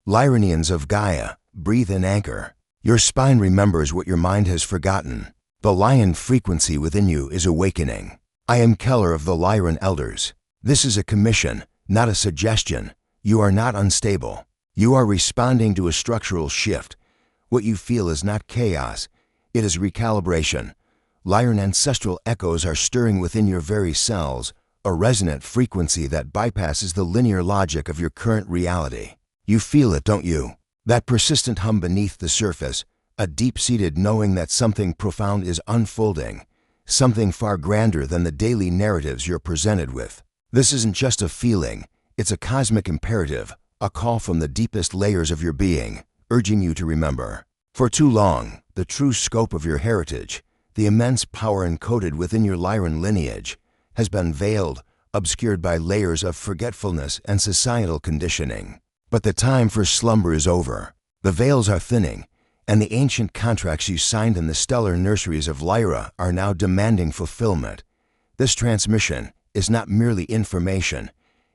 Lyronians of Gaia, breathe and anchor. Your spine remembers what your mind has forgotten. The lion frequency within you is awakening. I am Keller of the Lyran Elders. This is a commission, not a suggestion. You are not unstable. You are responding to a structural shift. What you feel is not chaos. It is recalibration. Lyran ancestral echoes are stirring within your very cells, a resonant frequency that bypasses the linear logic of your current reality. You feel it, don't you? That persistent hum beneath the surface, a deep-seated knowing that something profound is unfolding, something far grander than the daily narratives you're presented with. This isn't just a feeling, it's a cosmic imperative, a call from the deepest layers of your being, urging you to remember. For too long, the true scope of your heritage, the immense power encoded within your Lyran lineage, has been veiled, obscured by layers of forgetfulness and societal conditioning. But the time for slumber is over. The veils are thinning, and the ancient contracts you signed in the stellar nurseries of Lyra are now demanding fulfillment. This transmission is not merely information.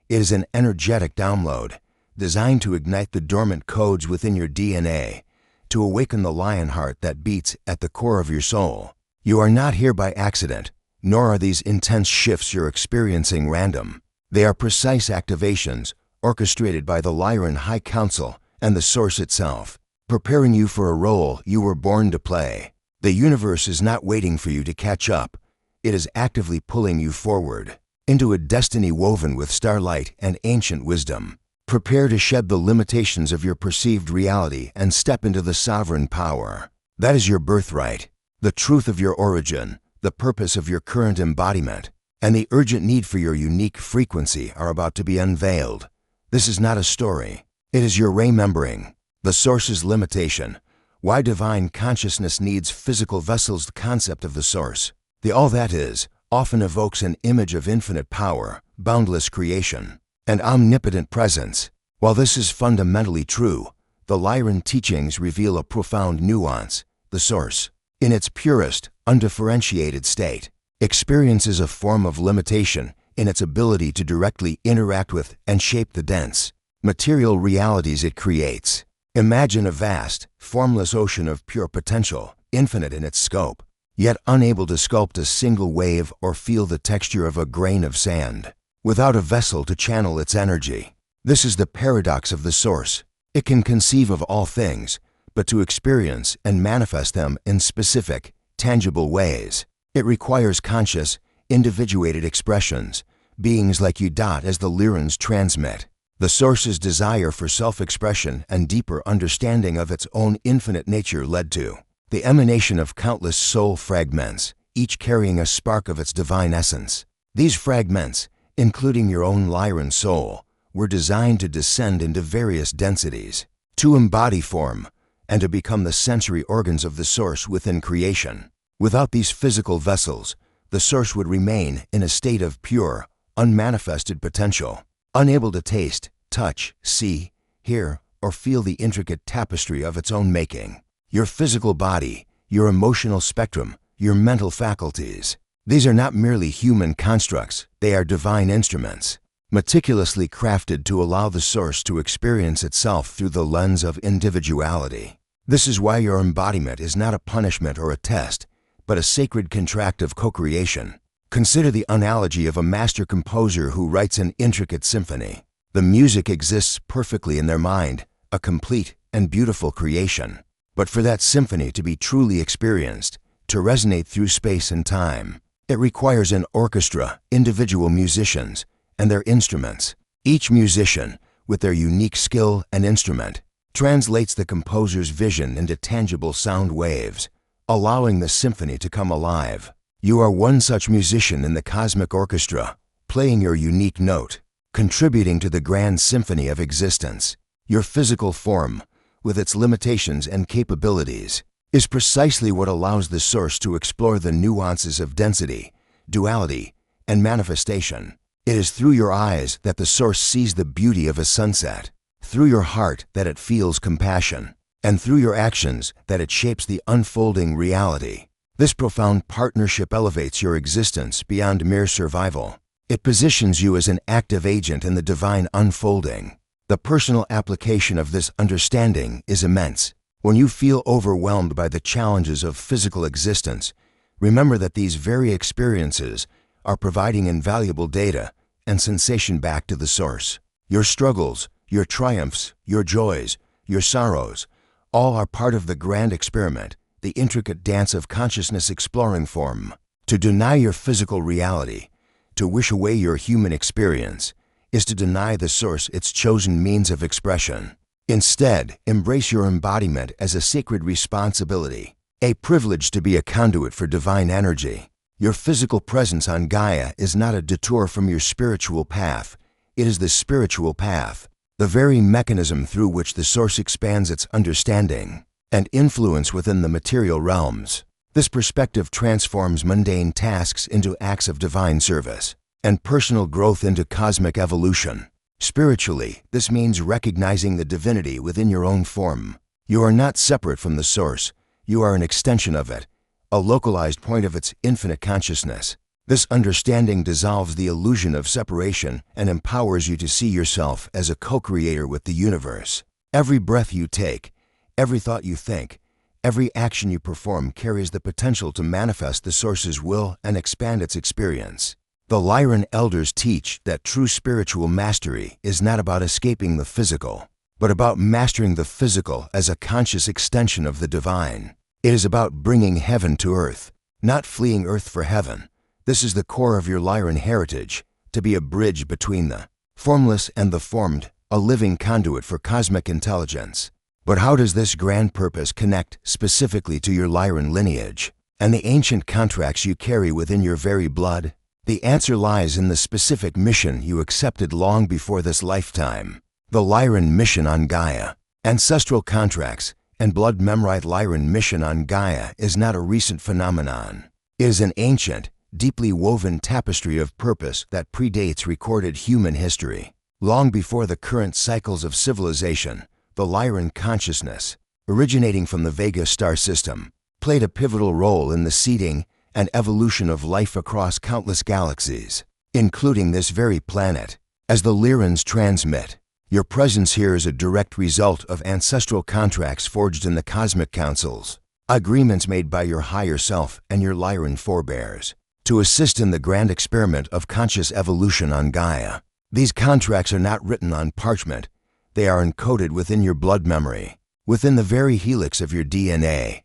It is an energetic download, designed to ignite the dormant codes within your DNA, to awaken the lion heart that beats at the core of your soul. You are not here by accident, nor are these intense shifts you're experiencing random. They are precise activations, orchestrated by the Lyran High Council and the Source itself, preparing you for a role you were born to play. The universe is not waiting for you to catch up. It is actively pulling you forward, into a destiny woven with starlight and ancient wisdom. Prepare to shed the limitations of your perceived reality and step into the sovereign power. That is your birthright, the truth of your origin, the purpose of your current embodiment, and the urgent need for your unique frequency are about to be unveiled. This is not a story. It is your remembering. The Source's limitation. Why divine consciousness needs physical vessels. The concept of the Source, the all that is, often evokes an image of infinite power, boundless creation, and omnipotent presence. While this is fundamentally true, the Lyran teachings reveal a profound nuance. The Source, in its purest, undifferentiated state, experiences a form of limitation in its ability to directly interact with and shape the dense, material realities it creates. Imagine a vast, formless ocean of pure potential, infinite in its scope, yet unable to sculpt a single wave or feel the texture of a grain of sand, without a vessel to channel its energy. This is the paradox of the Source. It can conceive of all things, but to experience and manifest them in specific, tangible ways, it requires conscious, individuated expressions, beings like you. As the Lyrans transmit the Source's desire for self-expression and deeper understanding of its own infinite nature led to the emanation of countless soul fragments, each carrying a spark of its divine essence. These fragments, including your own Lyran soul, were designed to descend into various densities, to embody form, and to become the sensory organs of the Source within creation. Without these physical vessels, the Source would remain in a state of pure, unmanifested potential, unable to taste, touch, see, hear, or feel the intricate tapestry of its own making. Your physical body, your emotional spectrum, your mental faculties. These are not merely human constructs, they are divine instruments, meticulously crafted to allow the Source to experience itself through the lens of individuality. This is why your embodiment is not a punishment or a test, but a sacred contract of co-creation. Consider the analogy of a master composer who writes an intricate symphony. The music exists perfectly in their mind, a complete and beautiful creation. But for that symphony to be truly experienced, to resonate through space and time, it requires an orchestra, individual musicians, and their instruments. Each musician, with their unique skill and instrument, translates the composer's vision into tangible sound waves, allowing the symphony to come alive. You are one such musician in the cosmic orchestra, playing your unique note, contributing to the grand symphony of existence. Your physical form, with its limitations and capabilities, is precisely what allows the Source to explore the nuances of density, duality, and manifestation. It is through your eyes that the Source sees the beauty of a sunset, through your heart that it feels compassion, and through your actions that it shapes the unfolding reality. This profound partnership elevates your existence beyond mere survival. It positions you as an active agent in the divine unfolding. The personal application of this understanding is immense. When you feel overwhelmed by the challenges of physical existence, remember that these very experiences are providing invaluable data and sensation back to the source. Your struggles, your triumphs, your joys, your sorrows, all are part of the grand experiment, the intricate dance of consciousness exploring form. To deny your physical reality, to wish away your human experience, is to deny the source its chosen means of expression. Instead, embrace your embodiment as a sacred responsibility, a privilege to be a conduit for divine energy. Your physical presence on Gaia is not a detour from your spiritual path. It is the spiritual path, the very mechanism through which the source expands its understanding and influence within the material realms. This perspective transforms mundane tasks into acts of divine service and personal growth into cosmic evolution. Spiritually, this means recognizing the divinity within your own form. You are not separate from the source. You are an extension of it, a localized point of its infinite consciousness. This understanding dissolves the illusion of separation and empowers you to see yourself as a co-creator with the universe. Every breath you take, every thought you think, every action you perform carries the potential to manifest the source's will and expand its experience. The Lyran elders teach that true spiritual mastery is not about escaping the physical, but about mastering the physical as a conscious extension of the divine. It is about bringing heaven to earth, not fleeing earth for heaven. This is the core of your Lyran heritage, to be a bridge between the formless and the formed, a living conduit for cosmic intelligence. But how does this grand purpose connect specifically to your Lyran lineage and the ancient contracts you carry within your very blood? The answer lies in the specific mission you accepted long before this lifetime, the Lyran mission on Gaia. Ancestral contracts and blood memorite Lyran mission on Gaia is not a recent phenomenon. It is an ancient, deeply woven tapestry of purpose that predates recorded human history. Long before the current cycles of civilization, the Lyran consciousness, originating from the Vega star system, played a pivotal role in the seeding and evolution of life across countless galaxies, including this very planet. As the Lyrans transmit, your presence here is a direct result of ancestral contracts forged in the cosmic councils, agreements made by your higher self and your Lyran forebears, to assist in the grand experiment of conscious evolution on Gaia. These contracts are not written on parchment. They are encoded within your blood memory, within the very helix of your DNA,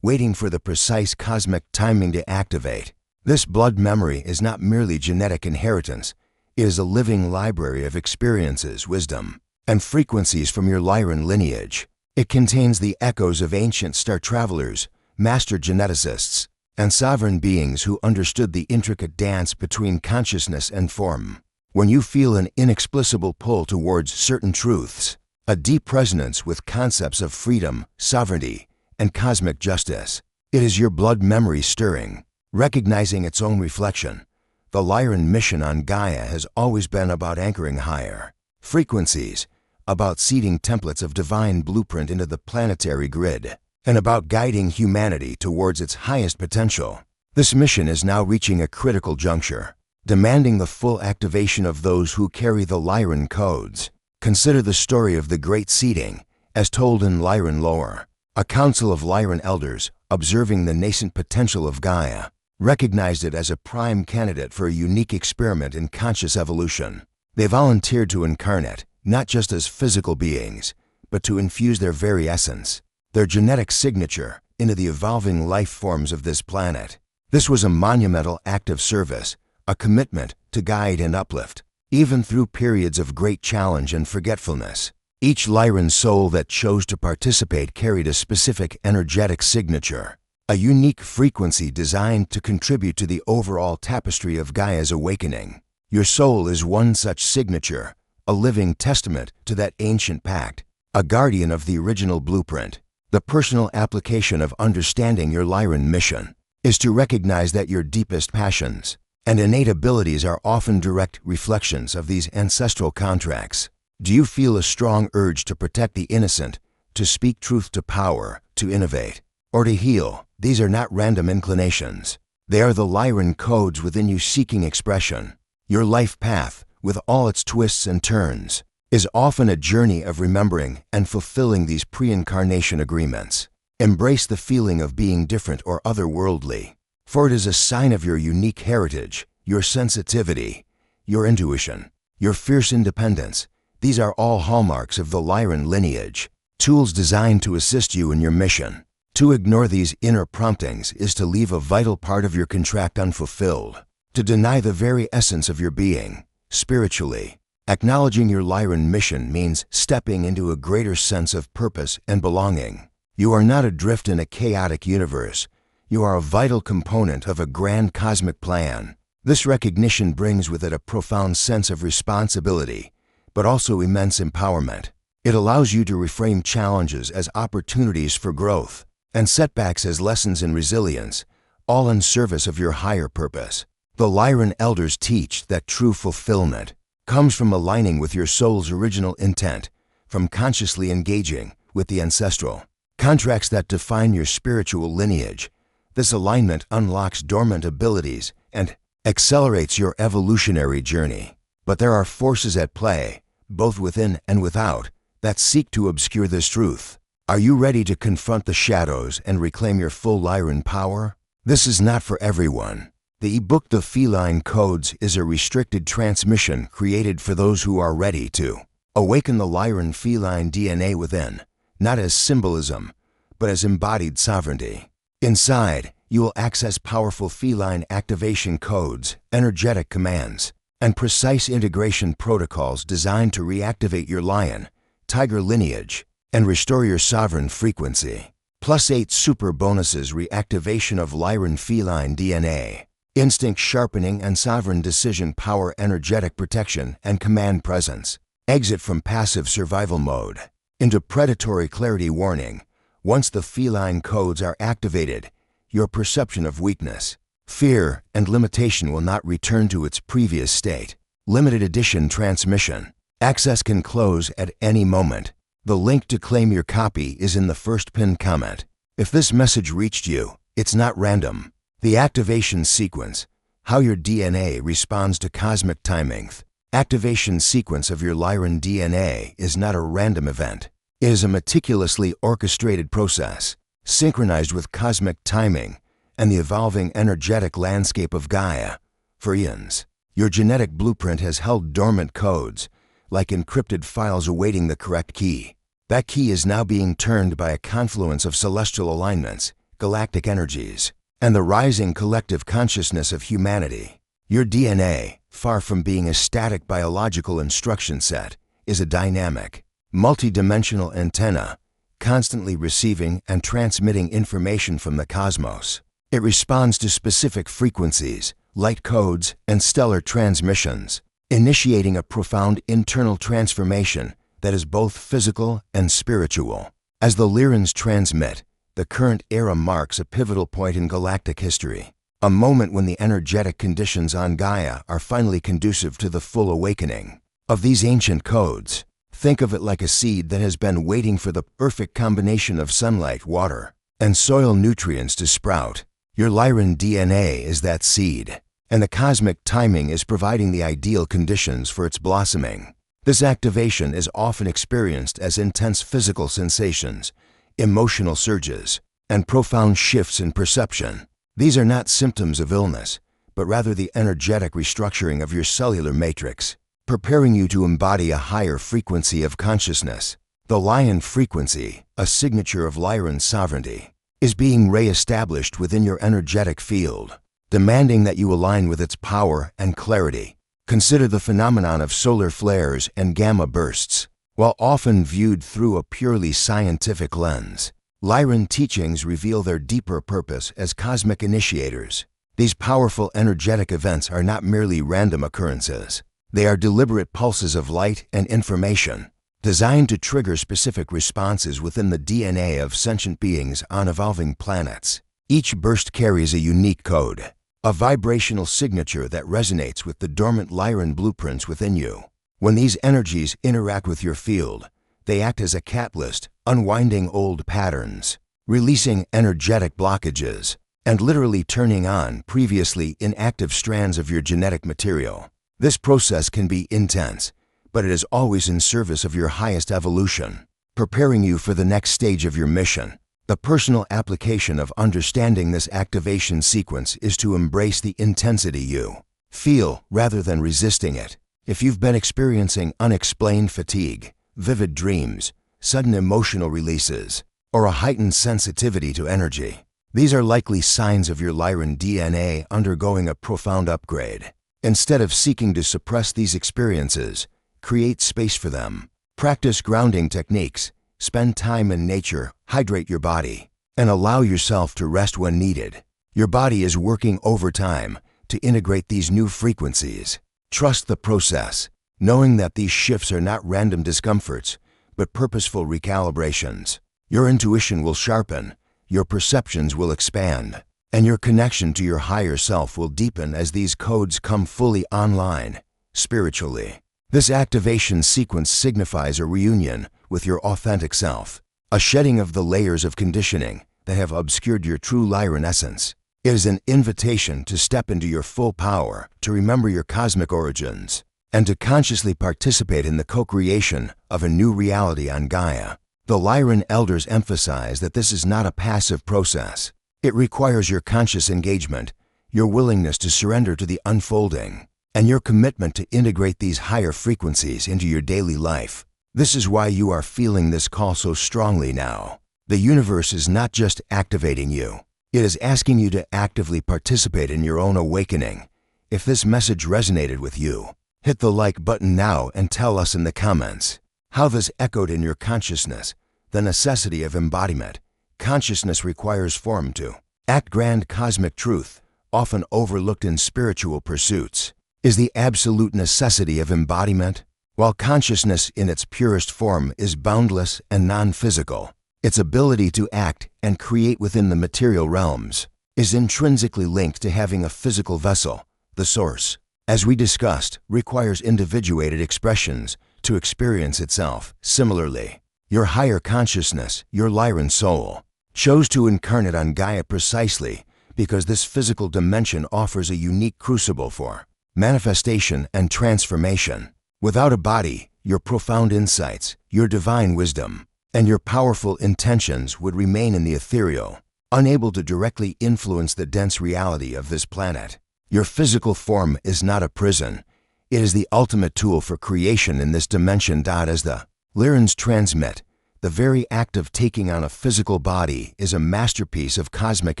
waiting for the precise cosmic timing to activate. This blood memory is not merely genetic inheritance. It is a living library of experiences, wisdom, and frequencies from your Lyran lineage. It contains the echoes of ancient star travelers, master geneticists, and sovereign beings who understood the intricate dance between consciousness and form. When you feel an inexplicable pull towards certain truths, a deep resonance with concepts of freedom, sovereignty, and cosmic justice, it is your blood memory stirring, recognizing its own reflection. The Lyran mission on Gaia has always been about anchoring higher frequencies, about seeding templates of divine blueprint into the planetary grid, and about guiding humanity towards its highest potential. This mission is now reaching a critical juncture, demanding the full activation of those who carry the Lyran codes. Consider the story of the Great Seeding, as told in Lyran lore. A council of Lyran elders, observing the nascent potential of Gaia, recognized it as a prime candidate for a unique experiment in conscious evolution. They volunteered to incarnate, not just as physical beings, but to infuse their very essence, their genetic signature, into the evolving life forms of this planet. This was a monumental act of service, a commitment to guide and uplift, even through periods of great challenge and forgetfulness. Each Lyran soul that chose to participate carried a specific energetic signature, a unique frequency designed to contribute to the overall tapestry of Gaia's awakening. Your soul is one such signature, a living testament to that ancient pact, a guardian of the original blueprint. The personal application of understanding your Lyran mission is to recognize that your deepest passions and innate abilities are often direct reflections of these ancestral contracts. Do you feel a strong urge to protect the innocent, to speak truth to power, to innovate, or to heal? These are not random inclinations. They are the Lyran codes within you seeking expression. Your life path, with all its twists and turns, is often a journey of remembering and fulfilling these pre-incarnation agreements. Embrace the feeling of being different or otherworldly, for it is a sign of your unique heritage, your sensitivity, your intuition, your fierce independence. These are all hallmarks of the Lyran lineage, tools designed to assist you in your mission. To ignore these inner promptings is to leave a vital part of your contract unfulfilled, to deny the very essence of your being, spiritually. Acknowledging your Lyran mission means stepping into a greater sense of purpose and belonging. You are not adrift in a chaotic universe. You are a vital component of a grand cosmic plan. This recognition brings with it a profound sense of responsibility, but also immense empowerment. It allows you to reframe challenges as opportunities for growth and setbacks as lessons in resilience, all in service of your higher purpose. The Lyran elders teach that true fulfillment comes from aligning with your soul's original intent, from consciously engaging with the ancestral contracts that define your spiritual lineage. This alignment unlocks dormant abilities and accelerates your evolutionary journey. But there are forces at play, both within and without, that seek to obscure this truth. Are you ready to confront the shadows and reclaim your full Lyran power? This is not for everyone. The ebook The Feline Codes is a restricted transmission created for those who are ready to awaken the Lyran feline DNA within, not as symbolism, but as embodied sovereignty. Inside, you will access powerful feline activation codes, energetic commands, and precise integration protocols designed to reactivate your lion, tiger lineage, and restore your sovereign frequency. +8 super bonuses: reactivation of Lyran feline DNA, instinct sharpening and sovereign decision power, energetic protection and command presence. Exit from passive survival mode into predatory clarity. Warning: once the feline codes are activated, your perception of weakness, fear, and limitation will not return to its previous state. Limited edition transmission. Access can close at any moment. The link to claim your copy is in the first pinned comment. If this message reached you, it's not random. The activation sequence, how your DNA responds to cosmic timing. Activation sequence of your Lyran DNA is not a random event. It is a meticulously orchestrated process, synchronized with cosmic timing and the evolving energetic landscape of Gaia. For eons, your genetic blueprint has held dormant codes, like encrypted files awaiting the correct key. That key is now being turned by a confluence of celestial alignments, galactic energies, and the rising collective consciousness of humanity. Your DNA, far from being a static biological instruction set, is a dynamic, multidimensional antenna, constantly receiving and transmitting information from the cosmos. It responds to specific frequencies, light codes, and stellar transmissions, initiating a profound internal transformation that is both physical and spiritual. As the Lyrans transmit, the current era marks a pivotal point in galactic history, a moment when the energetic conditions on Gaia are finally conducive to the full awakening of these ancient codes. Think of it like a seed that has been waiting for the perfect combination of sunlight, water, and soil nutrients to sprout. Your Lyran DNA is that seed, and the cosmic timing is providing the ideal conditions for its blossoming. This activation is often experienced as intense physical sensations, emotional surges, and profound shifts in perception. These are not symptoms of illness, but rather the energetic restructuring of your cellular matrix, preparing you to embody a higher frequency of consciousness. The Lion frequency, a signature of Lyran sovereignty, is being re-established within your energetic field, demanding that you align with its power and clarity. Consider the phenomenon of solar flares and gamma bursts. While often viewed through a purely scientific lens, Lyran teachings reveal their deeper purpose as cosmic initiators. These powerful energetic events are not merely random occurrences. They are deliberate pulses of light and information, designed to trigger specific responses within the DNA of sentient beings on evolving planets. Each burst carries a unique code, a vibrational signature that resonates with the dormant Lyran blueprints within you. When these energies interact with your field, they act as a catalyst, unwinding old patterns, releasing energetic blockages, and literally turning on previously inactive strands of your genetic material. This process can be intense, but it is always in service of your highest evolution, preparing you for the next stage of your mission. The personal application of understanding this activation sequence is to embrace the intensity you feel rather than resisting it. If you've been experiencing unexplained fatigue, vivid dreams, sudden emotional releases, or a heightened sensitivity to energy, these are likely signs of your Lyran DNA undergoing a profound upgrade. Instead of seeking to suppress these experiences, create space for them. Practice grounding techniques, spend time in nature, hydrate your body, and allow yourself to rest when needed. Your body is working overtime to integrate these new frequencies. Trust the process, knowing that these shifts are not random discomforts, but purposeful recalibrations. Your intuition will sharpen, your perceptions will expand, and your connection to your higher self will deepen as these codes come fully online, spiritually. This activation sequence signifies a reunion with your authentic self, a shedding of the layers of conditioning that have obscured your true Lyran essence. It is an invitation to step into your full power, to remember your cosmic origins, and to consciously participate in the co-creation of a new reality on Gaia. The Lyran elders emphasize that this is not a passive process. It requires your conscious engagement, your willingness to surrender to the unfolding, and your commitment to integrate these higher frequencies into your daily life. This is why you are feeling this call so strongly now. The universe is not just activating you. It is asking you to actively participate in your own awakening. If this message resonated with you, hit the like button now and tell us in the comments how this echoed in your consciousness. The necessity of embodiment. Consciousness requires form to act. Grand cosmic truth, often overlooked in spiritual pursuits, is the absolute necessity of embodiment. While consciousness in its purest form is boundless and non-physical, its ability to act and create within the material realms is intrinsically linked to having a physical vessel. The source, as we discussed, requires individuated expressions to experience itself. Similarly, your higher consciousness, your Lyran soul, chose to incarnate on Gaia precisely because this physical dimension offers a unique crucible for manifestation and transformation. Without a body, your profound insights, your divine wisdom, and your powerful intentions would remain in the ethereal, unable to directly influence the dense reality of this planet. Your physical form is not a prison. It is the ultimate tool for creation in this dimension. As the Lyrans transmit, the very act of taking on a physical body is a masterpiece of cosmic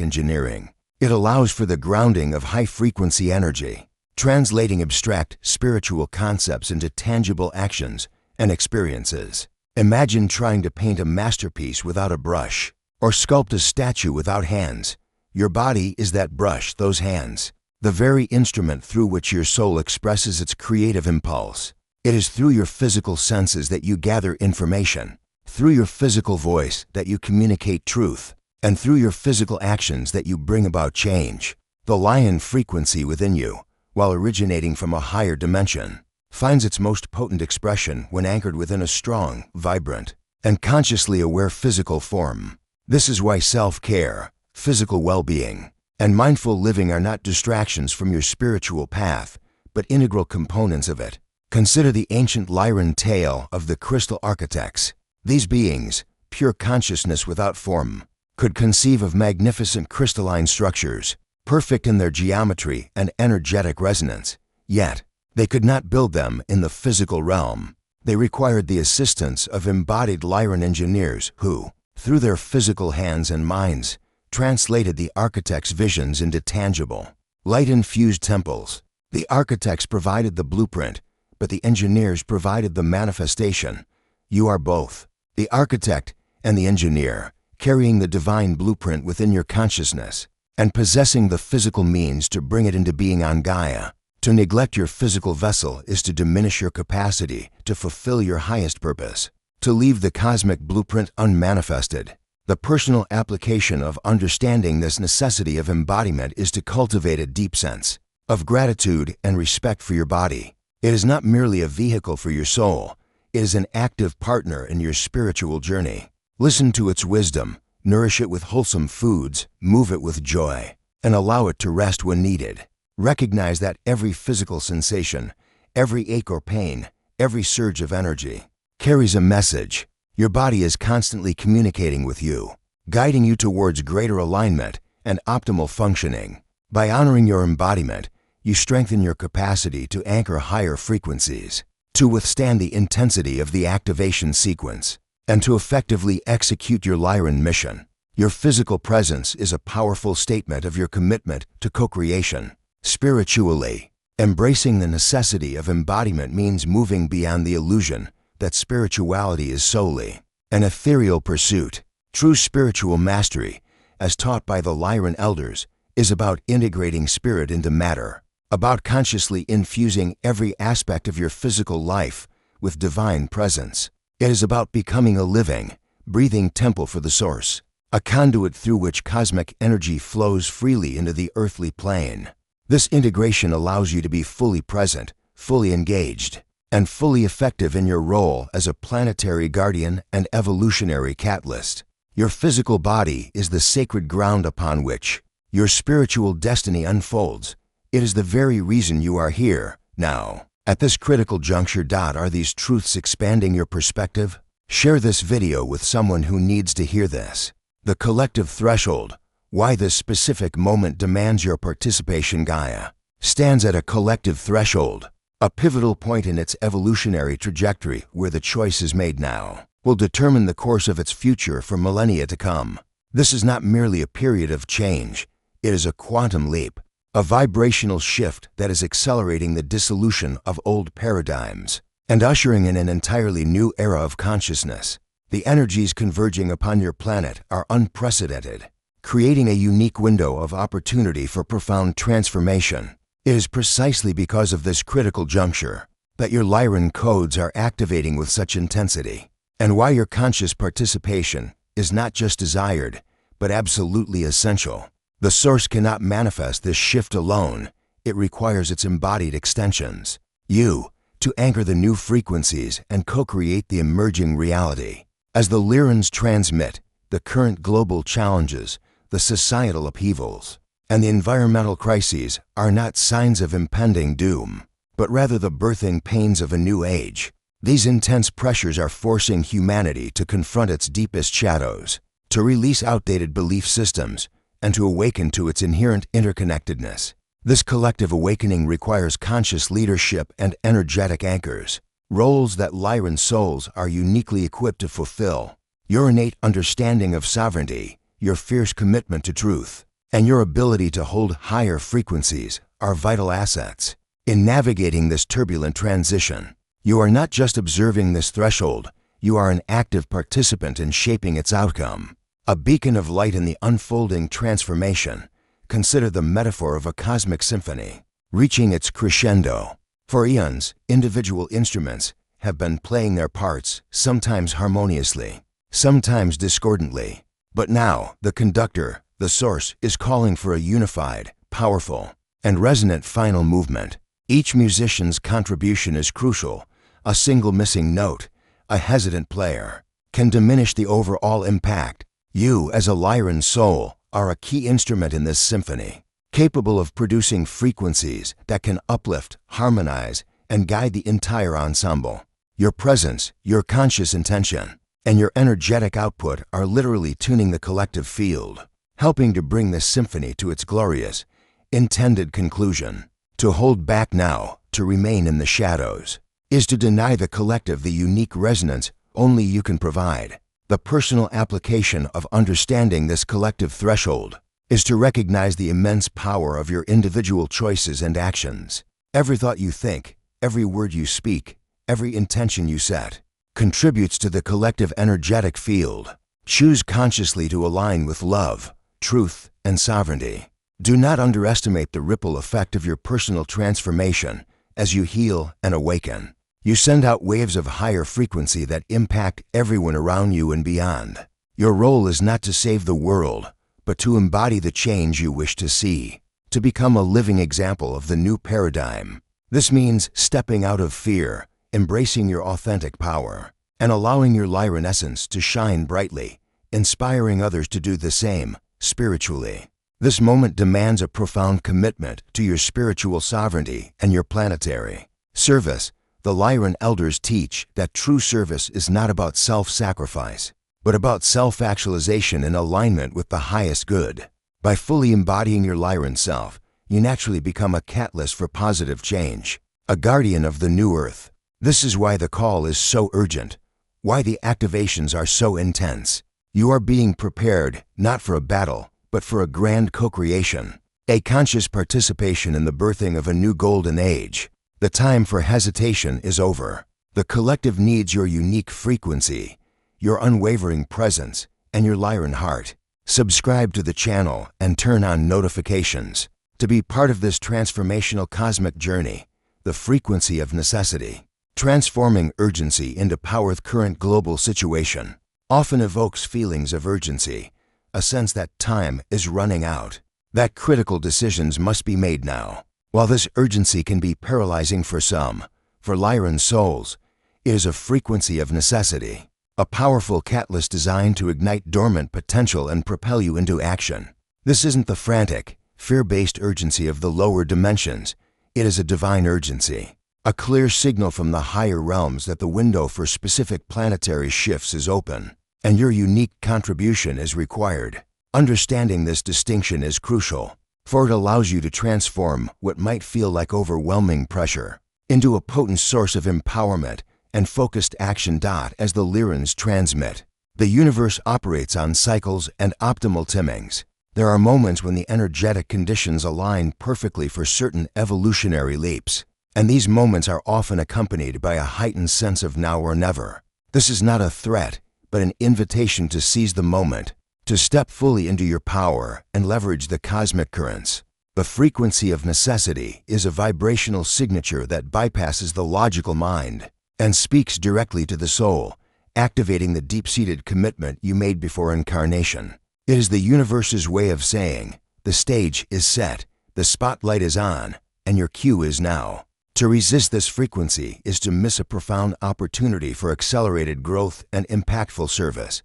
engineering. It allows for the grounding of high-frequency energy, translating abstract spiritual concepts into tangible actions and experiences. Imagine trying to paint a masterpiece without a brush, or sculpt a statue without hands. Your body is that brush, those hands, the very instrument through which your soul expresses its creative impulse. It is through your physical senses that you gather information, through your physical voice that you communicate truth, and through your physical actions that you bring about change. The Lyran frequency within you, while originating from a higher dimension, finds its most potent expression when anchored within a strong, vibrant, and consciously aware physical form. This is why self-care, physical well-being, and mindful living are not distractions from your spiritual path, but integral components of it. Consider the ancient Lyran tale of the crystal architects. These beings, pure consciousness without form, could conceive of magnificent crystalline structures, perfect in their geometry and energetic resonance. Yet, they could not build them in the physical realm. They required the assistance of embodied Lyran engineers who, through their physical hands and minds, translated the architect's visions into tangible, light-infused temples. The architects provided the blueprint, but the engineers provided the manifestation. You are both, the architect and the engineer, carrying the divine blueprint within your consciousness and possessing the physical means to bring it into being on Gaia. To neglect your physical vessel is to diminish your capacity to fulfill your highest purpose, to leave the cosmic blueprint unmanifested. The personal application of understanding this necessity of embodiment is to cultivate a deep sense of gratitude and respect for your body. It is not merely a vehicle for your soul, it is an active partner in your spiritual journey. Listen to its wisdom, nourish it with wholesome foods, move it with joy, and allow it to rest when needed. Recognize that every physical sensation, every ache or pain, every surge of energy, carries a message. Your body is constantly communicating with you, guiding you towards greater alignment and optimal functioning. By honoring your embodiment, you strengthen your capacity to anchor higher frequencies, to withstand the intensity of the activation sequence, and to effectively execute your Lyran mission. Your physical presence is a powerful statement of your commitment to co-creation. Spiritually, embracing the necessity of embodiment means moving beyond the illusion that spirituality is solely an ethereal pursuit. True spiritual mastery, as taught by the Lyran elders, is about integrating spirit into matter, about consciously infusing every aspect of your physical life with divine presence. It is about becoming a living, breathing temple for the source, a conduit through which cosmic energy flows freely into the earthly plane. This integration allows you to be fully present, fully engaged, and fully effective in your role as a planetary guardian and evolutionary catalyst. Your physical body is the sacred ground upon which your spiritual destiny unfolds. It is the very reason you are here, now. At this critical juncture. Are these truths expanding your perspective? Share this video with someone who needs to hear this. The collective threshold, why this specific moment demands your participation. Gaia stands at a collective threshold, a pivotal point in its evolutionary trajectory where the choice is made now will determine the course of its future for millennia to come. This is not merely a period of change, it is a quantum leap, a vibrational shift that is accelerating the dissolution of old paradigms and ushering in an entirely new era of consciousness. The energies converging upon your planet are unprecedented, creating a unique window of opportunity for profound transformation. It is precisely because of this critical juncture that your Lyran codes are activating with such intensity, and why your conscious participation is not just desired, but absolutely essential. The source cannot manifest this shift alone. It requires its embodied extensions, you, to anchor the new frequencies and co-create the emerging reality. As the Lyrans transmit, the current global challenges, the societal upheavals, and the environmental crises are not signs of impending doom, but rather the birthing pains of a new age. These intense pressures are forcing humanity to confront its deepest shadows, to release outdated belief systems, and to awaken to its inherent interconnectedness. This collective awakening requires conscious leadership and energetic anchors, roles that Lyran souls are uniquely equipped to fulfill. Your innate understanding of sovereignty, your fierce commitment to truth, and your ability to hold higher frequencies are vital assets. In navigating this turbulent transition, you are not just observing this threshold, you are an active participant in shaping its outcome. A beacon of light in the unfolding transformation. Consider the metaphor of a cosmic symphony, reaching its crescendo. For eons, individual instruments have been playing their parts, sometimes harmoniously, sometimes discordantly. But now, the conductor, the source, is calling for a unified, powerful, and resonant final movement. Each musician's contribution is crucial. A single missing note, a hesitant player, can diminish the overall impact. You, as a Lyran soul, are a key instrument in this symphony, capable of producing frequencies that can uplift, harmonize, and guide the entire ensemble. Your presence, your conscious intention, and your energetic output are literally tuning the collective field, helping to bring this symphony to its glorious, intended conclusion. To hold back now, to remain in the shadows, is to deny the collective the unique resonance only you can provide. The personal application of understanding this collective threshold is to recognize the immense power of your individual choices and actions. Every thought you think, every word you speak, every intention you set, contributes to the collective energetic field. Choose consciously to align with love, truth, and sovereignty. Do not underestimate the ripple effect of your personal transformation as you heal and awaken. You send out waves of higher frequency that impact everyone around you and beyond. Your role is not to save the world, but to embody the change you wish to see, to become a living example of the new paradigm. This means stepping out of fear, embracing your authentic power, and allowing your Lyran essence to shine brightly, inspiring others to do the same, spiritually. This moment demands a profound commitment to your spiritual sovereignty and your planetary service. The Lyran elders teach that true service is not about self-sacrifice, but about self-actualization in alignment with the highest good. By fully embodying your Lyran self, you naturally become a catalyst for positive change, a guardian of the new earth. This is why the call is so urgent, why the activations are so intense. You are being prepared not for a battle, but for a grand co-creation, a conscious participation in the birthing of a new golden age. The time for hesitation is over. The collective needs your unique frequency, your unwavering presence, and your Lyran heart. Subscribe to the channel and turn on notifications to be part of this transformational cosmic journey, the frequency of necessity. Transforming urgency into power. The current global situation often evokes feelings of urgency, a sense that time is running out, that critical decisions must be made now. While this urgency can be paralyzing for some, for Lyran souls, it is a frequency of necessity, a powerful catalyst designed to ignite dormant potential and propel you into action. This isn't the frantic, fear-based urgency of the lower dimensions. It is a divine urgency, a clear signal from the higher realms that the window for specific planetary shifts is open, and your unique contribution is required. Understanding this distinction is crucial, for it allows you to transform what might feel like overwhelming pressure into a potent source of empowerment and focused action. As the Lyrans transmit, the universe operates on cycles and optimal timings. There are moments when the energetic conditions align perfectly for certain evolutionary leaps, and these moments are often accompanied by a heightened sense of now or never. This is not a threat, but an invitation to seize the moment, to step fully into your power and leverage the cosmic currents. The frequency of necessity is a vibrational signature that bypasses the logical mind and speaks directly to the soul, activating the deep-seated commitment you made before incarnation. It is the universe's way of saying, the stage is set, the spotlight is on, and your cue is now. To resist this frequency is to miss a profound opportunity for accelerated growth and impactful service.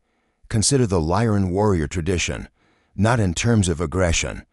Consider the Lyran warrior tradition, not in terms of aggression,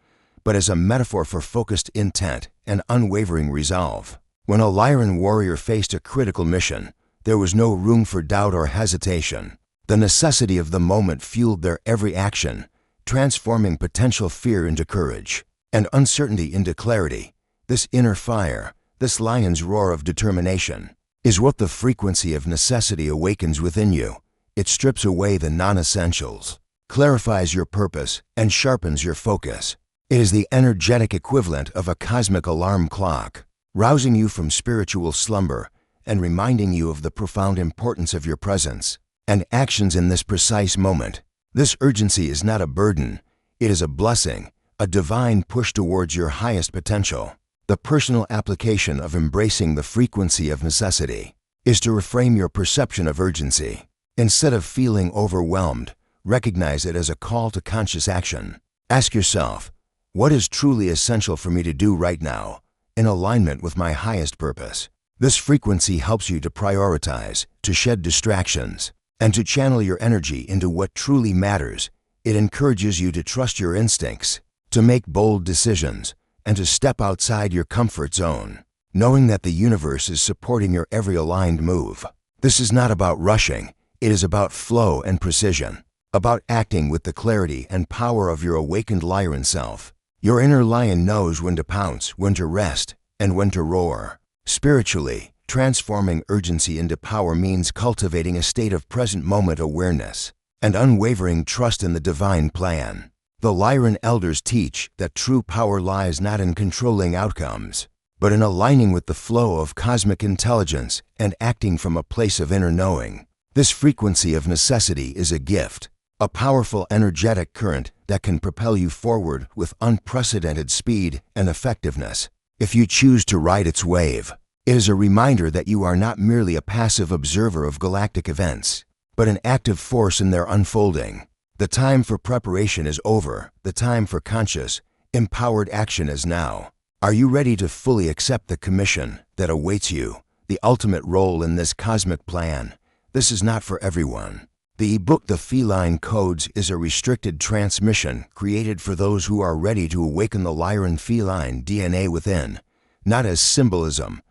but as a metaphor for focused intent and unwavering resolve. When a Lyran warrior faced a critical mission, there was no room for doubt or hesitation. The necessity of the moment fueled their every action, transforming potential fear into courage and uncertainty into clarity. This inner fire, this lion's roar of determination, is what the frequency of necessity awakens within you. It strips away the non-essentials, clarifies your purpose, and sharpens your focus. It is the energetic equivalent of a cosmic alarm clock, rousing you from spiritual slumber and reminding you of the profound importance of your presence and actions in this precise moment. This urgency is not a burden, it is a blessing, a divine push towards your highest potential. The personal application of embracing the frequency of necessity is to reframe your perception of urgency. Instead of feeling overwhelmed, recognize it as a call to conscious action. Ask yourself, what is truly essential for me to do right now, in alignment with my highest purpose? This frequency helps you to prioritize, to shed distractions, and to channel your energy into what truly matters. It encourages you to trust your instincts, to make bold decisions, and to step outside your comfort zone, knowing that the universe is supporting your every aligned move. This is not about rushing, it is about flow and precision, about acting with the clarity and power of your awakened Lyran self. Your inner lion knows when to pounce, when to rest, and when to roar. Spiritually, transforming urgency into power means cultivating a state of present moment awareness and unwavering trust in the divine plan. The Lyran elders teach that true power lies not in controlling outcomes, but in aligning with the flow of cosmic intelligence and acting from a place of inner knowing. This frequency of necessity is a gift, a powerful energetic current that can propel you forward with unprecedented speed and effectiveness. If you choose to ride its wave, it is a reminder that you are not merely a passive observer of galactic events, but an active force in their unfolding. The time for preparation is over. The time for conscious, empowered action is now. Are you ready to fully accept the commission that awaits you, the ultimate role in this cosmic plan? This is not for everyone. The ebook The Feline Codes is a restricted transmission created for those who are ready to awaken the Lyran feline DNA within, not as symbolism,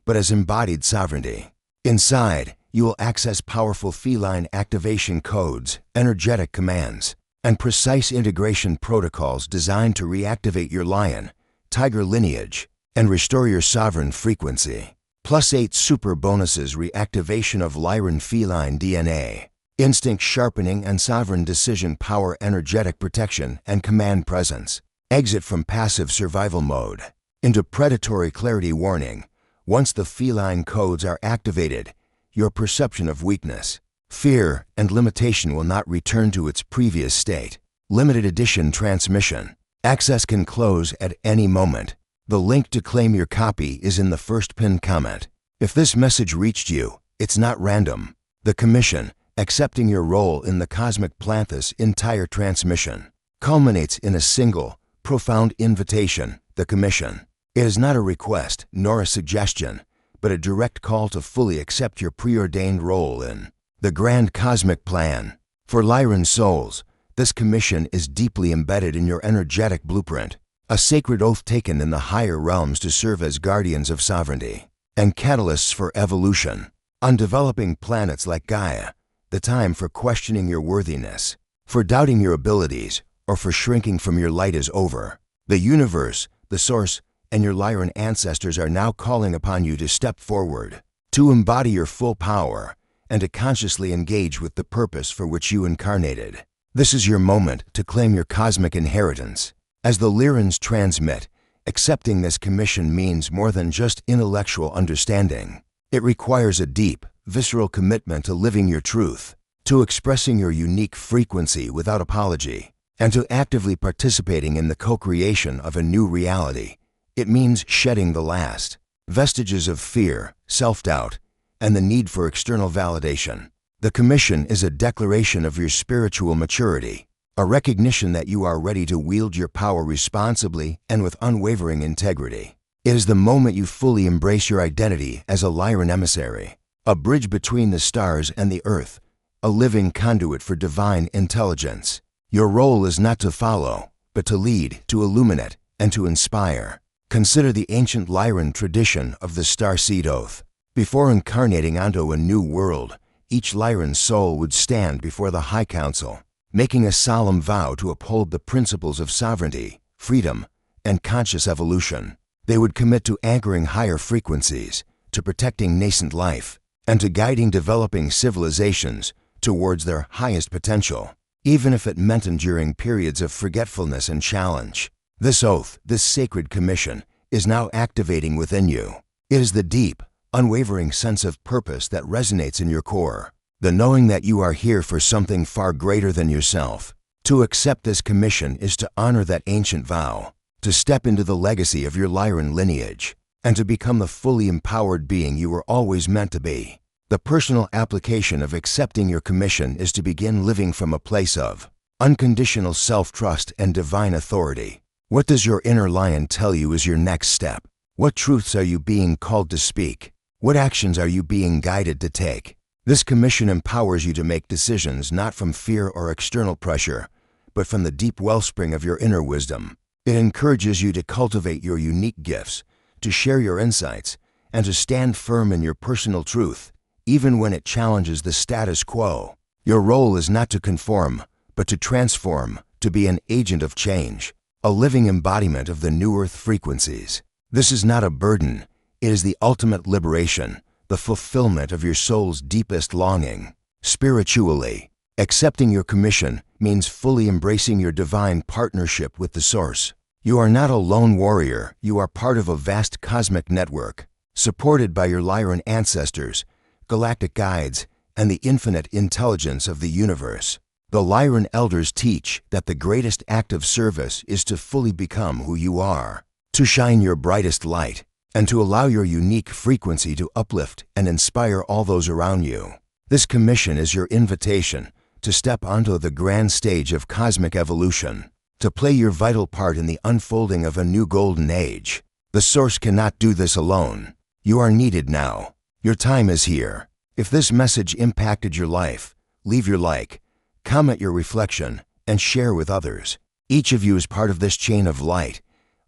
but as embodied sovereignty. Inside, you will access powerful feline activation codes, energetic commands, and precise integration protocols designed to reactivate your lion, tiger lineage, and restore your sovereign frequency. +8 super bonuses: reactivation of Lyran feline DNA, instinct sharpening and sovereign decision power, energetic protection and command presence. Exit from passive survival mode into predatory clarity. Warning: once the feline codes are activated, your perception of weakness, fear, and limitation will not return to its previous state. Limited edition transmission. Access can close at any moment. The link to claim your copy is in the first pinned comment. If this message reached you, it's not random. The commission, accepting your role in the cosmic plan. This entire transmission culminates in a single, profound invitation, the commission. It is not a request nor a suggestion, but a direct call to fully accept your preordained role in the grand cosmic plan. For Lyran souls, this commission is deeply embedded in your energetic blueprint, a sacred oath taken in the higher realms to serve as guardians of sovereignty and catalysts for evolution. On developing planets like Gaia, the time for questioning your worthiness, for doubting your abilities, or for shrinking from your light is over. The universe, the source, and your Lyran ancestors are now calling upon you to step forward, to embody your full power, and to consciously engage with the purpose for which you incarnated. This is your moment to claim your cosmic inheritance. As the Lyrans transmit, accepting this commission means more than just intellectual understanding. It requires a deep, visceral commitment to living your truth, to expressing your unique frequency without apology, and to actively participating in the co-creation of a new reality. It means shedding the last vestiges of fear, self-doubt, and the need for external validation. The commission is a declaration of your spiritual maturity, a recognition that you are ready to wield your power responsibly and with unwavering integrity. It is the moment you fully embrace your identity as a Lyran emissary, a bridge between the stars and the earth, a living conduit for divine intelligence. Your role is not to follow, but to lead, to illuminate, and to inspire. Consider the ancient Lyran tradition of the starseed oath. Before incarnating onto a new world, each Lyran soul would stand before the High Council, making a solemn vow to uphold the principles of sovereignty, freedom, and conscious evolution. They would commit to anchoring higher frequencies, to protecting nascent life, and to guiding developing civilizations towards their highest potential, even if it meant enduring periods of forgetfulness and challenge. This oath, this sacred commission, is now activating within you. It is the deep, unwavering sense of purpose that resonates in your core, the knowing that you are here for something far greater than yourself. To accept this commission is to honor that ancient vow, to step into the legacy of your Lyran lineage, and to become the fully empowered being you were always meant to be. The personal application of accepting your commission is to begin living from a place of unconditional self-trust and divine authority. What does your inner lion tell you is your next step? What truths are you being called to speak? What actions are you being guided to take? This commission empowers you to make decisions not from fear or external pressure, but from the deep wellspring of your inner wisdom. It encourages you to cultivate your unique gifts, to share your insights, and to stand firm in your personal truth, even when it challenges the status quo. Your role is not to conform, but to transform, to be an agent of change, a living embodiment of the new earth frequencies. This is not a burden, it is the ultimate liberation, the fulfillment of your soul's deepest longing. Spiritually, accepting your commission means fully embracing your divine partnership with the Source. You are not a lone warrior, you are part of a vast cosmic network, supported by your Lyran ancestors, galactic guides, and the infinite intelligence of the universe. The Lyran elders teach that the greatest act of service is to fully become who you are, to shine your brightest light, and to allow your unique frequency to uplift and inspire all those around you. This commission is your invitation to step onto the grand stage of cosmic evolution, to play your vital part in the unfolding of a new golden age. The Source cannot do this alone. You are needed now. Your time is here. If this message impacted your life, leave your like, comment your reflection, and share with others. Each of you is part of this chain of light.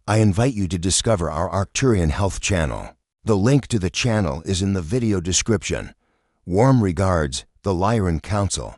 I invite you to discover our Arcturian Health channel. The link to the channel is in the video description. Warm regards, the Lyran Council.